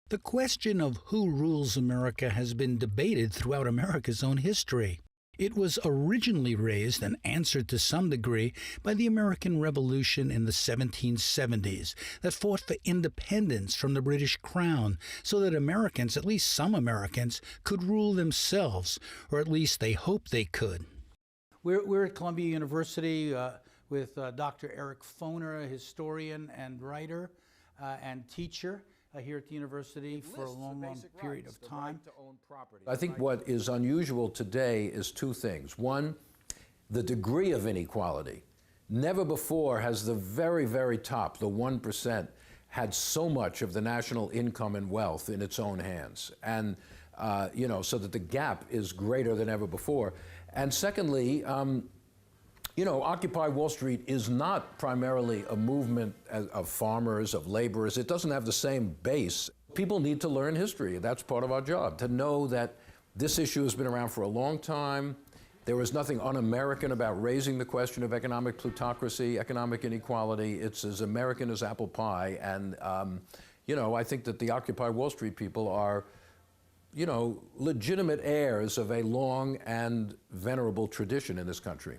The question of who rules America has been debated throughout America's own history. It was originally raised and answered to some degree by the American Revolution in the 1770s that fought for independence from the British Crown so that Americans, at least some Americans, could rule themselves, or at least they hoped they could. We're at Columbia University with Dr. Eric Foner, a historian and writer and teacher here at the university for a long period of time. I think what is unusual today is two things. One, the degree of inequality. Never before has the very, very top, the 1%, had so much of the national income and wealth in its own hands. And, so that the gap is greater than ever before. And secondly, Occupy Wall Street is not primarily a movement of farmers, of laborers. It doesn't have the same base. People need to learn history. That's part of our job, to know that this issue has been around for a long time. There was nothing un-American about raising the question of economic plutocracy, economic inequality. It's as American as apple pie. And, I think that the Occupy Wall Street people are, legitimate heirs of a long and venerable tradition in this country.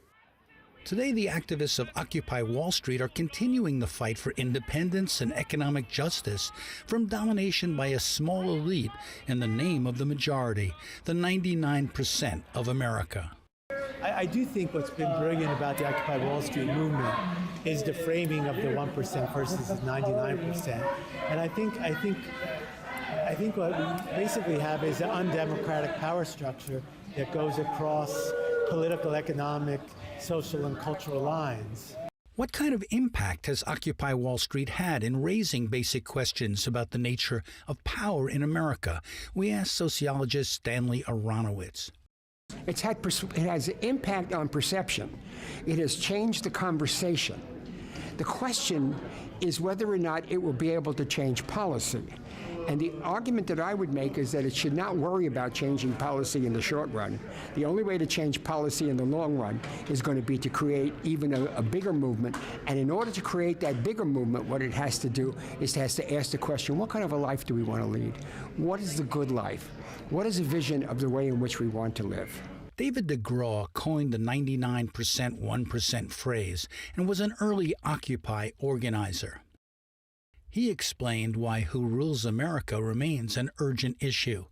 Today, the activists of Occupy Wall Street are continuing the fight for independence and economic justice from domination by a small elite in the name of the majority, the 99% of America. I do think what's been brilliant about the Occupy Wall Street movement is the framing of the 1% versus the 99%. And I think what we basically have is an undemocratic power structure that goes across political, economic, social, and cultural lines. What kind of impact has Occupy Wall Street had in raising basic questions about the nature of power in America? We asked sociologist Stanley Aronowitz. It has impact on perception. It has changed the conversation. The question is whether or not it will be able to change policy. And the argument that I would make is that it should not worry about changing policy in the short run. The only way to change policy in the long run is going to be to create even a bigger movement. And in order to create that bigger movement, what it has to do is it has to ask the question, what kind of a life do we want to lead? What is the good life? What is a vision of the way in which we want to live? David DeGraw coined the 99% 1% phrase and was an early Occupy organizer. He explained why Who Rules America remains an urgent issue.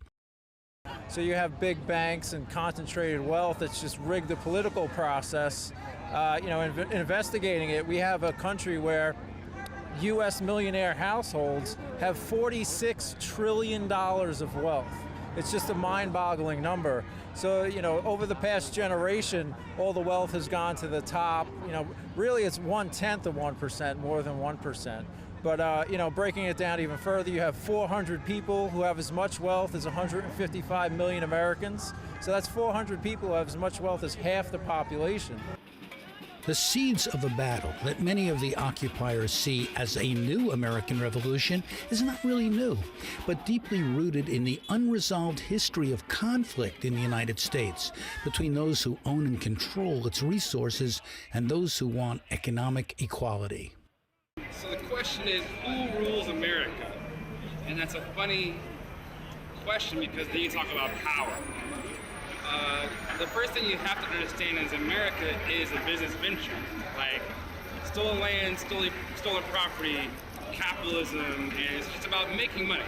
So you have big banks and concentrated wealth that's just rigged the political process. Investigating it, we have a country where U.S. millionaire households have $46 trillion of wealth. It's just a mind-boggling number. So, over the past generation, all the wealth has gone to the top. Really it's 1/10 of 1%, more than 1%. But, breaking it down even further, you have 400 people who have as much wealth as 155 million Americans. So that's 400 people who have as much wealth as half the population. The seeds of a battle that many of the occupiers see as a new American Revolution is not really new, but deeply rooted in the unresolved history of conflict in the United States between those who own and control its resources and those who want economic equality. So the question is, who rules America? And that's a funny question because then you talk about power. The first thing you have to understand is America is a business venture. Like stolen land, stolen property, capitalism, and it's just about making money.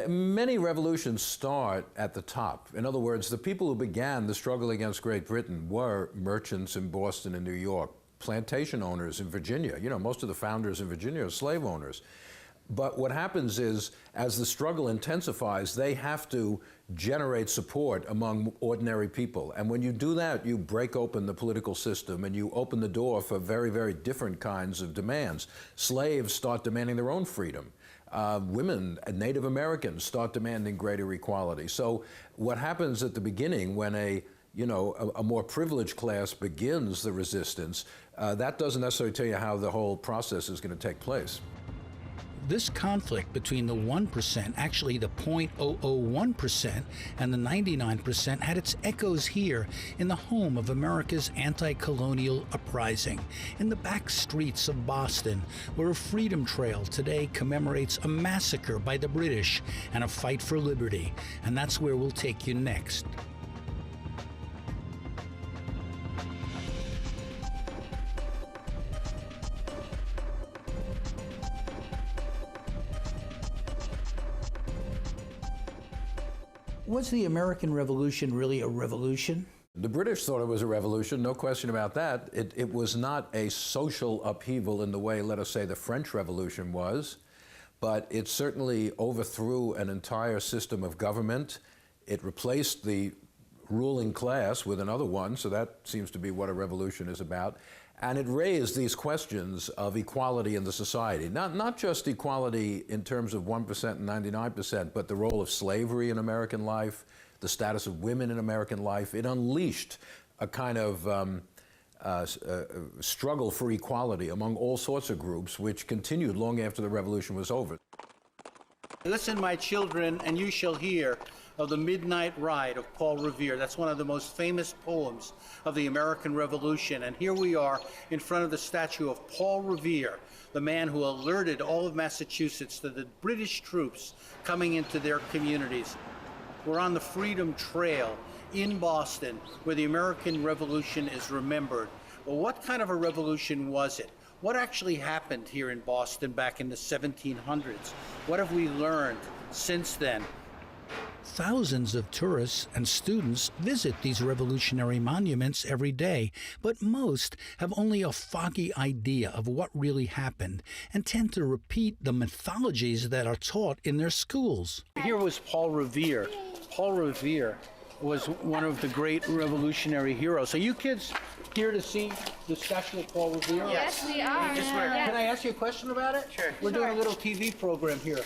Many revolutions start at the top. In other words, the people who began the struggle against Great Britain were merchants in Boston and New York, plantation owners in Virginia. Most of the founders in Virginia are slave owners. But what happens is, as the struggle intensifies, they have to generate support among ordinary people. And when you do that, you break open the political system and you open the door for very, very different kinds of demands. Slaves start demanding their own freedom. Women, Native Americans, start demanding greater equality. So what happens at the beginning when a more privileged class begins the resistance, that doesn't necessarily tell you how the whole process is going to take place. This conflict between the 1%, actually the 0.001%, and the 99% had its echoes here in the home of America's anti-colonial uprising, in the back streets of Boston, where a freedom trail today commemorates a massacre by the British and a fight for liberty. And that's where we'll take you next. Was the American Revolution really a revolution? The British thought it was a revolution, no question about that. It was not a social upheaval in the way, let us say, the French Revolution was, but it certainly overthrew an entire system of government. It replaced the ruling class with another one, so that seems to be what a revolution is about. And it raised these questions of equality in the society, not just equality in terms of 1% and 99%, but the role of slavery in American life, the status of women in American life. It unleashed a kind of struggle for equality among all sorts of groups, which continued long after the revolution was over. Listen, my children, and you shall hear of the Midnight Ride of Paul Revere. That's one of the most famous poems of the American Revolution. And here we are in front of the statue of Paul Revere, the man who alerted all of Massachusetts to the British troops coming into their communities. We're on the Freedom Trail in Boston, where the American Revolution is remembered. Well, what kind of a revolution was it? What actually happened here in Boston back in the 1700s? What have we learned since then? Thousands of tourists and students visit these revolutionary monuments every day, but most have only a foggy idea of what really happened and tend to repeat the mythologies that are taught in their schools. Here was Paul Revere. Paul Revere was one of the great revolutionary heroes. Are you kids here to see the statue of Paul Revere? Yes, we are. Can I ask you a question about it? Sure. We're doing a little TV program here.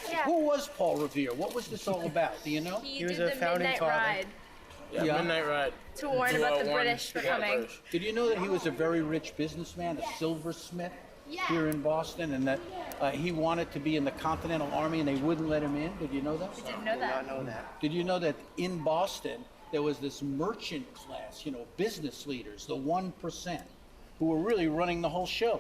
Yeah. Who was Paul Revere? What was this all about? Do you know? He was a founding Midnight father. Ride Yeah. Midnight Ride. to warn about the British were coming. Did you know that he was a very rich businessman, a silversmith here in Boston, and that he wanted to be in the Continental Army and they wouldn't let him in? Did you know that? I didn't know that. Did not know that. Did you know that in Boston there was this merchant class, business leaders, the 1%, who were really running the whole show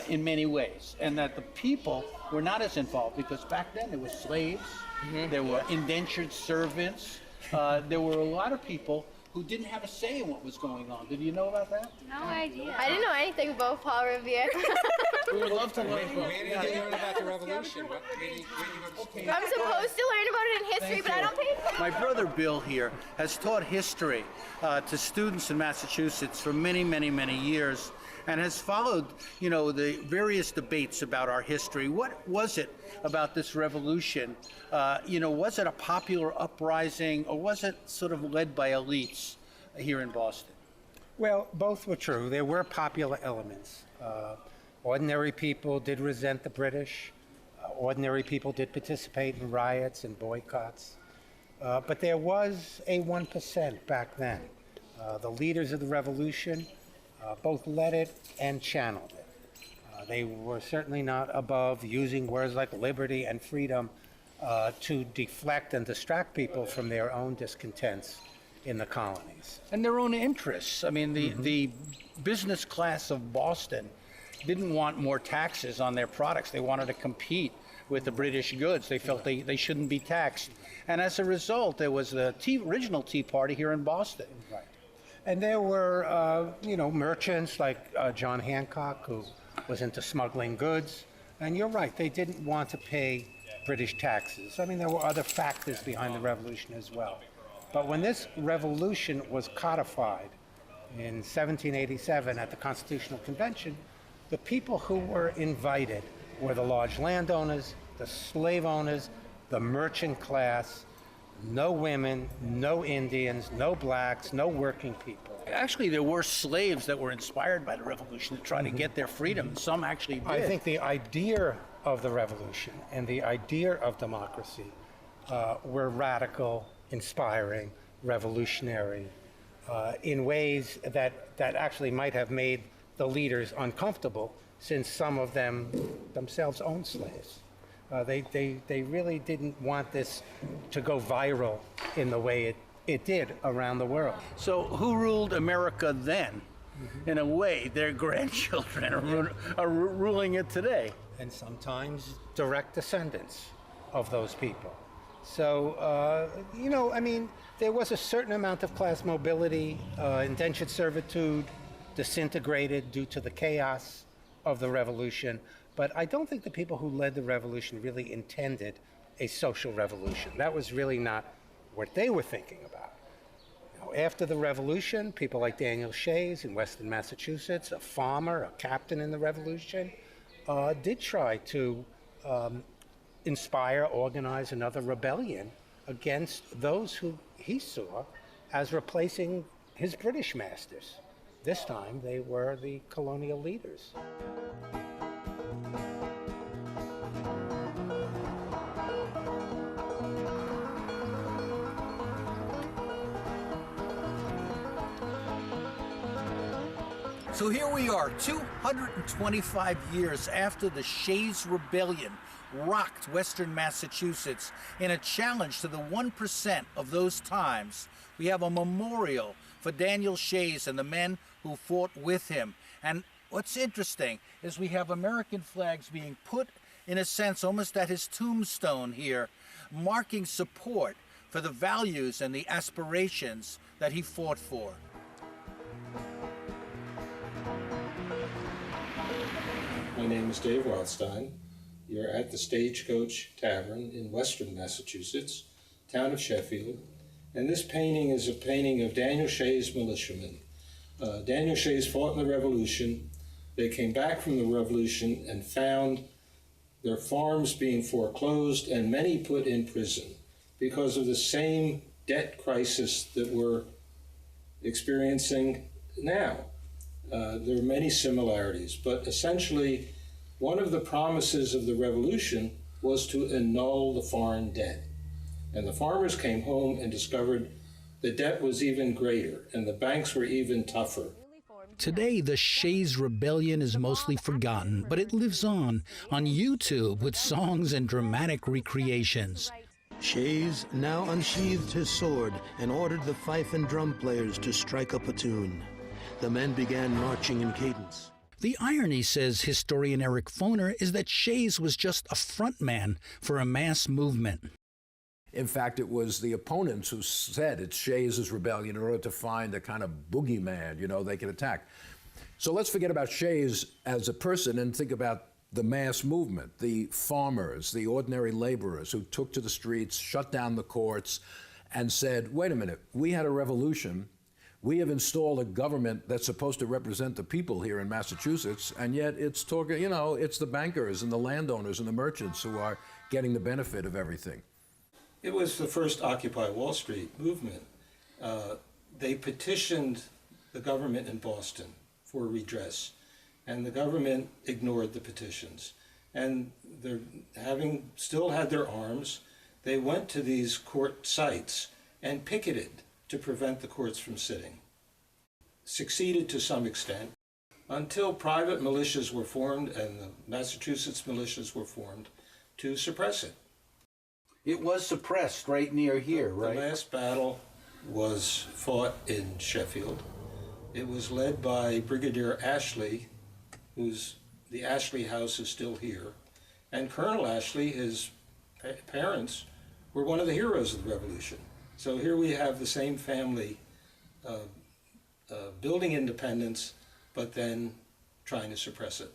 in many ways, and that the people were not as involved because back then there were slaves, there were indentured servants, there were a lot of people who didn't have a say in what was going on. Did you know about that? No idea. I didn't know anything about Paul Revere. We would love to learn from Where did you learn about the revolution? I'm supposed to learn about it in history, but I don't pay attention. My brother Bill here has taught history to students in Massachusetts for many, many, many years, and has followed, the various debates about our history. What was it about this revolution? Was it a popular uprising, or was it sort of led by elites here in Boston? Well, both were true. There were popular elements. Ordinary people did resent the British. Ordinary people did participate in riots and boycotts. But there was a 1% back then. The leaders of the revolution both led it and channeled it. They were certainly not above using words like liberty and freedom to deflect and distract people from their own discontents in the colonies. And their own interests. I mean, the business class of Boston didn't want more taxes on their products. They wanted to compete with the British goods. They felt they shouldn't be taxed. And as a result, there was the original Tea Party here in Boston. Right. And there were, merchants like John Hancock, who was into smuggling goods. And you're right, they didn't want to pay British taxes. I mean, there were other factors behind the revolution as well. But when this revolution was codified in 1787 at the Constitutional Convention, the people who were invited were the large landowners, the slave owners, the merchant class, no women, no Indians, no blacks, no working people. Actually, there were slaves that were inspired by the revolution to try to get their freedom. Some actually did. I think the idea of the revolution and the idea of democracy were radical, inspiring, revolutionary, in ways that actually might have made the leaders uncomfortable, since some of them themselves owned slaves. They really didn't want this to go viral in the way it did around the world. So who ruled America then? In a way, their grandchildren are ruling it today. And sometimes direct descendants of those people. So, there was a certain amount of class mobility. Indentured servitude disintegrated due to the chaos of the revolution. But I don't think the people who led the revolution really intended a social revolution. That was really not what they were thinking about. After the revolution, people like Daniel Shays in Western Massachusetts, a farmer, a captain in the revolution, did try to inspire, organize another rebellion against those who he saw as replacing his British masters. This time, they were the colonial leaders. So here we are, 225 years after the Shays Rebellion rocked Western Massachusetts in a challenge to the 1% of those times. We have a memorial for Daniel Shays and the men who fought with him. And what's interesting is we have American flags being put, in a sense, almost at his tombstone here, marking support for the values and the aspirations that he fought for. My name is Dave Rothstein. You're at the Stagecoach Tavern in Western Massachusetts, town of Sheffield. And this painting is a painting of Daniel Shays' militiamen. Daniel Shays fought in the Revolution. They came back from the Revolution and found their farms being foreclosed and many put in prison because of the same debt crisis that we're experiencing now. There are many similarities, but essentially one of the promises of the revolution was to annul the foreign debt. And the farmers came home and discovered the debt was even greater and the banks were even tougher. Today, the Shays Rebellion is mostly forgotten, but it lives on YouTube with songs and dramatic recreations. Shays now unsheathed his sword and ordered the fife and drum players to strike up a tune. The men began marching in cadence. The irony, says historian Eric Foner, is that Shays was just a frontman for a mass movement. In fact, it was the opponents who said it's Shays' rebellion in order to find a kind of boogeyman, they could attack. So let's forget about Shays as a person and think about the mass movement, the farmers, the ordinary laborers who took to the streets, shut down the courts, and said, wait a minute, we had a revolution. We have installed a government that's supposed to represent the people here in Massachusetts, and yet it's talking, it's the bankers and the landowners and the merchants who are getting the benefit of everything. It was the first Occupy Wall Street movement. They petitioned the government in Boston for redress, and the government ignored the petitions. And they're having still had their arms, they went to these court sites and picketed to prevent the courts from sitting. Succeeded to some extent until private militias were formed and the Massachusetts militias were formed to suppress it. It was suppressed right near here, right? The last battle was fought in Sheffield. It was led by Brigadier Ashley, the Ashley House is still here. And Colonel Ashley, his parents, were one of the heroes of the revolution. So here we have the same family building independence, but then trying to suppress it.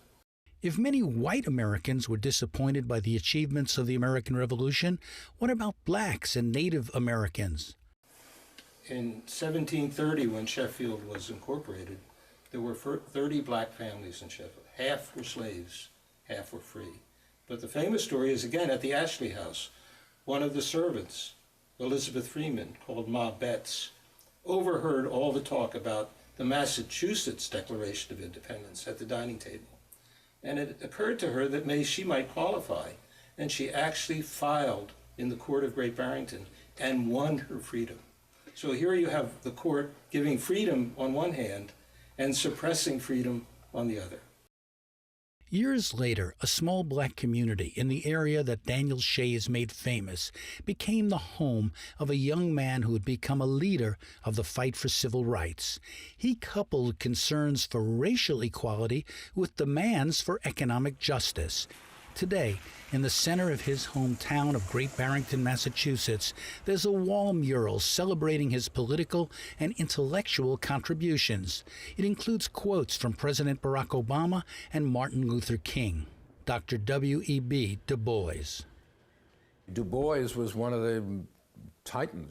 If many white Americans were disappointed by the achievements of the American Revolution, what about blacks and Native Americans? In 1730, when Sheffield was incorporated, there were 30 black families in Sheffield. Half were slaves, half were free. But the famous story is, again, at the Ashley House. One of the servants, Elizabeth Freeman, called Ma Betts, overheard all the talk about the Massachusetts Declaration of Independence at the dining table. And it occurred to her that she might qualify. And she actually filed in the court of Great Barrington and won her freedom. So here you have the court giving freedom on one hand and suppressing freedom on the other. Years later, a small black community in the area that Daniel Shays made famous became the home of a young man who would become a leader of the fight for civil rights. He coupled concerns for racial equality with demands for economic justice. Today, in the center of his hometown of Great Barrington, Massachusetts, there's a wall mural celebrating his political and intellectual contributions. It includes quotes from President Barack Obama and Martin Luther King. Dr. W.E.B. Du Bois. Du Bois was one of the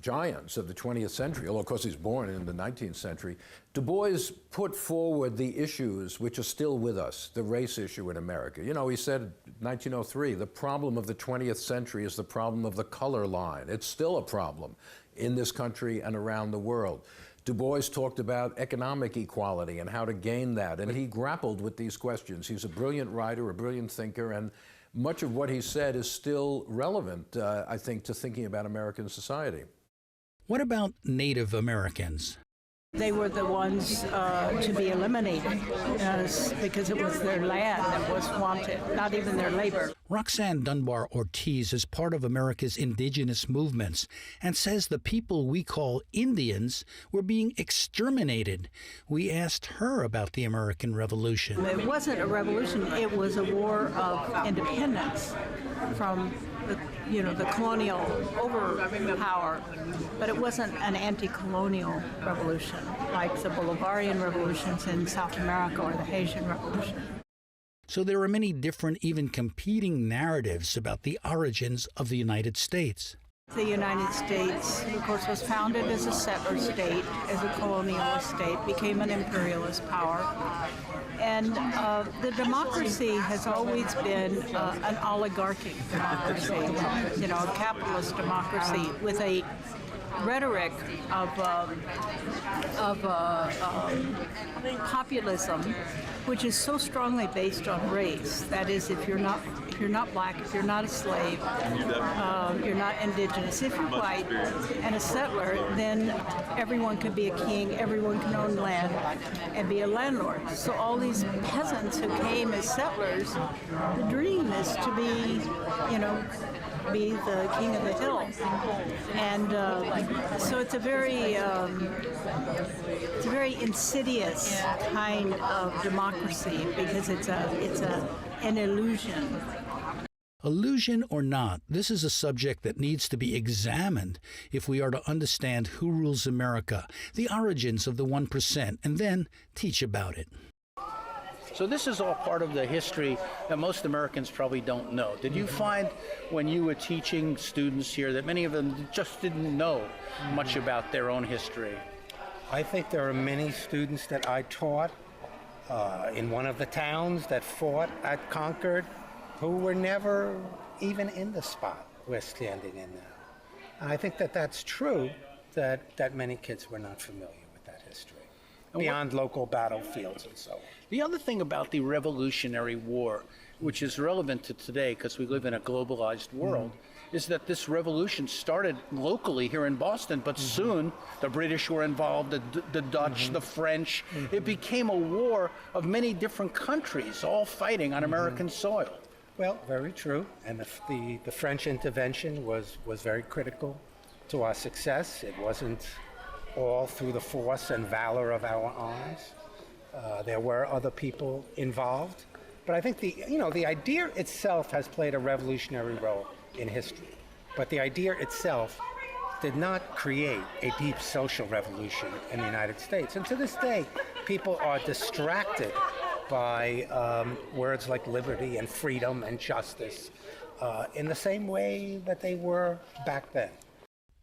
giants of the 20th century, although of course he's born in the 19th century. Du Bois put forward the issues which are still with us, the race issue in America. You know, he said in 1903, the problem of the 20th century is the problem of the color line. It's still a problem in this country and around the world. Du Bois talked about economic equality and how to gain that, and he grappled with these questions. He's a brilliant writer, a brilliant thinker, and much of what he said is still relevant, I think, to thinking about American society. What about Native Americans? They were the ones to be eliminated because it was their land that was wanted, not even their labor. Roxanne Dunbar Ortiz is part of America's indigenous movements and says the people we call Indians were being exterminated. We asked her about the American Revolution. It wasn't a revolution, it was a war of independence from the colonial overpower, but it wasn't an anti-colonial revolution like the Bolivarian revolutions in South America or the Haitian Revolution. So there are many different, even competing narratives about the origins of the United States. The United States, of course, was founded as a settler state, as a colonial state, became an imperialist power. And the democracy has always been an oligarchic democracy, a capitalist democracy with a rhetoric of populism, which is so strongly based on race. That is, if you're not black, if you're not a slave, you're not indigenous. If you're white and a settler, then everyone could be a king, everyone can own land and be a landlord. So all these peasants who came as settlers, the dream is to be, be the king of the hill. And so it's a very insidious kind of democracy because it's an illusion. Illusion or not, this is a subject that needs to be examined if we are to understand who rules America, the origins of the 1%, and then teach about it. So this is all part of the history that most Americans probably don't know. Did you find when you were teaching students here that many of them just didn't know much about their own history? I think there are many students that I taught in one of the towns that fought at Concord who were never even in the spot we're standing in now. And I think that that's true, that many kids were not familiar with that history, beyond local battlefields and so on. The other thing about the Revolutionary War, which is relevant to today because we live in a globalized world, is that this revolution started locally here in Boston, but soon the British were involved, the Dutch, the French. It became a war of many different countries, all fighting on American soil. Well, very true. And the French intervention was very critical to our success. It wasn't all through the force and valor of our arms. There were other people involved. But I think the idea itself has played a revolutionary role in history. But the idea itself did not create a deep social revolution in the United States. And to this day, people are distracted by words like liberty and freedom and justice in the same way that they were back then.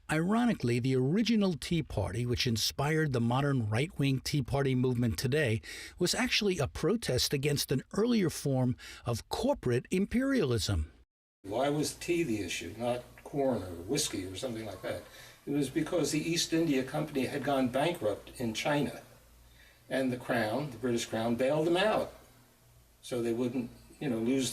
Ironically, the original Tea Party, which inspired the modern right-wing Tea Party movement today, was actually a protest against an earlier form of corporate imperialism. Why was tea the issue, not corn or whiskey or something like that? It was because the East India Company had gone bankrupt in China, and the Crown, the British Crown, bailed them out so they wouldn't, lose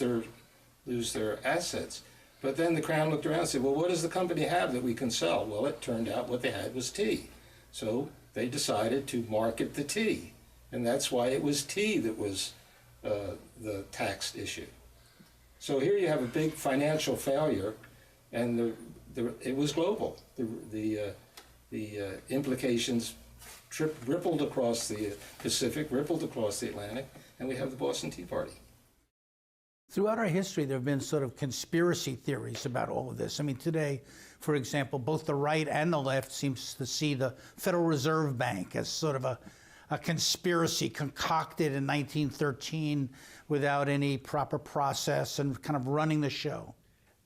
their assets. But then the Crown looked around and said, well, what does the company have that we can sell? Well, it turned out what they had was tea. So they decided to market the tea. And that's why it was tea that was the tax issue. So here you have a big financial failure, and it was global. The implications rippled across the Pacific, rippled across the Atlantic, and we have the Boston Tea Party. Throughout our history, there have been sort of conspiracy theories about all of this. I mean, today, for example, both the right and the left seems to see the Federal Reserve Bank as sort of a conspiracy concocted in 1913 without any proper process and kind of running the show.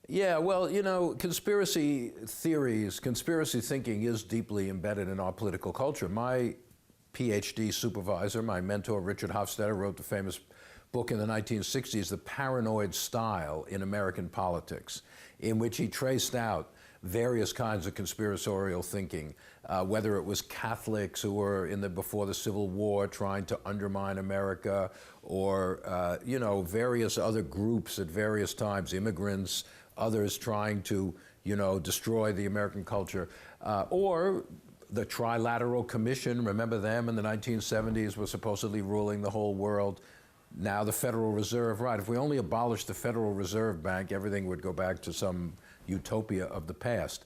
Yeah, well, you know, conspiracy theories, conspiracy thinking is deeply embedded in our political culture. My PhD supervisor, my mentor, Richard Hofstadter, wrote the famous book in the 1960s, The Paranoid Style in American Politics, in which he traced out various kinds of conspiratorial thinking, whether it was Catholics who were before the Civil War trying to undermine America, or you know, various other groups at various times, immigrants, others trying to, you know, destroy the American culture, or the Trilateral Commission, remember them in the 1970s, were supposedly ruling the whole world. Now the Federal Reserve, right, if we only abolished the Federal Reserve Bank, everything would go back to some utopia of the past.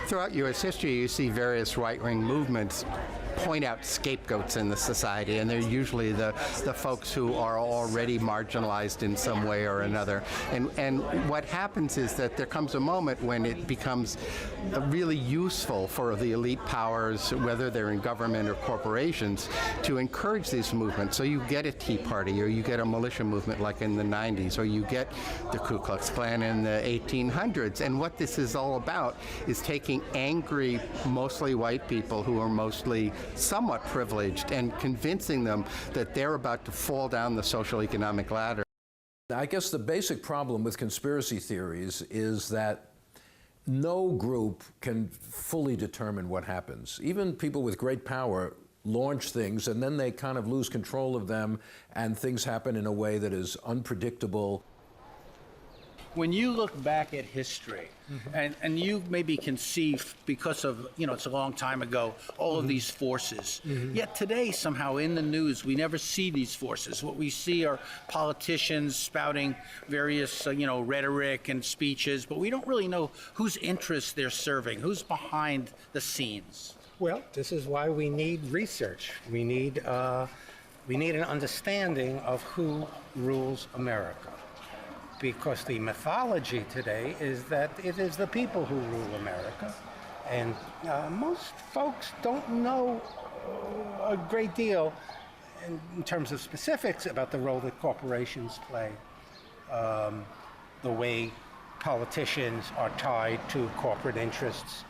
Throughout U.S. history, you see various right-wing movements point out scapegoats in the society, and they're usually the folks who are already marginalized in some way or another. And what happens is that there comes a moment when it becomes really useful for the elite powers, whether they're in government or corporations, to encourage these movements. So you get a Tea Party, or you get a militia movement like in the 90s, or you get the Ku Klux Klan in the 1800s. And what this is all about is taking angry, mostly white people who are mostly somewhat privileged and convincing them that they're about to fall down the social economic ladder. I guess the basic problem with conspiracy theories is that no group can fully determine what happens. Even people with great power launch things, and then they kind of lose control of them, and things happen in a way that is unpredictable. When you look back at history, and you maybe can see, because of, you know, it's a long time ago, all of these forces, yet today somehow in the news we never see these forces. What we see are politicians spouting various, you know, rhetoric and speeches, but we don't really know whose interests they're serving, who's behind the scenes. Well, this is why we need research. We need an understanding of who rules America. Because the mythology today is that it is the people who rule America. And most folks don't know a great deal in terms of specifics about the role that corporations play, the way politicians are tied to corporate interests.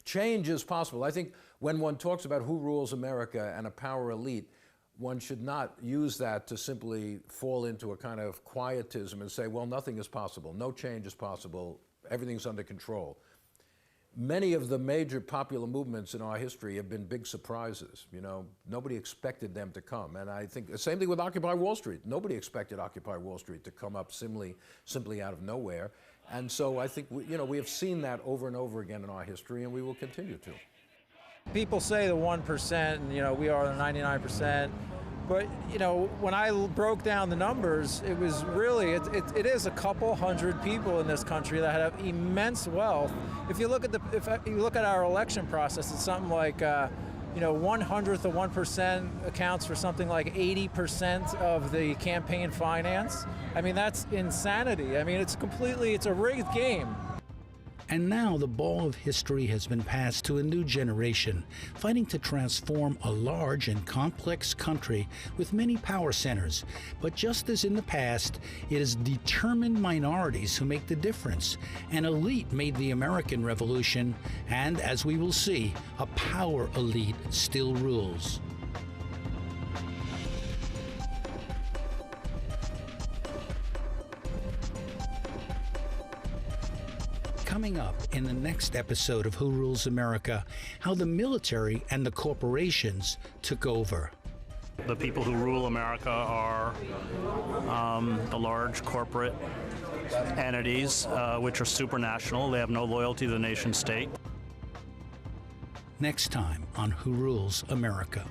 Change is possible. I think when one talks about who rules America and a power elite, one should not use that to simply fall into a kind of quietism and say, well, nothing is possible, no change is possible, everything's under control. Many of the major popular movements in our history have been big surprises. You know, nobody expected them to come. And I think the same thing with Occupy Wall Street. Nobody expected Occupy Wall Street to come up simply out of nowhere. And so I think, we have seen that over and over again in our history, and we will continue to. People say the 1%, and we are the 99%. But when I broke down the numbers, it was really it is a couple hundred people in this country that have immense wealth. If you look at our election process, it's something like 1/100 of 1% accounts for something like 80% of the campaign finance. I mean, that's insanity. I mean, it's a rigged game. And now the ball of history has been passed to a new generation, fighting to transform a large and complex country with many power centers. But just as in the past, it is determined minorities who make the difference. An elite made the American Revolution, and as we will see, a power elite still rules. Coming up in the next episode of Who Rules America, how the military and the corporations took over. The people who rule America are the large corporate entities, which are supranational. They have no loyalty to the nation state. Next time on Who Rules America.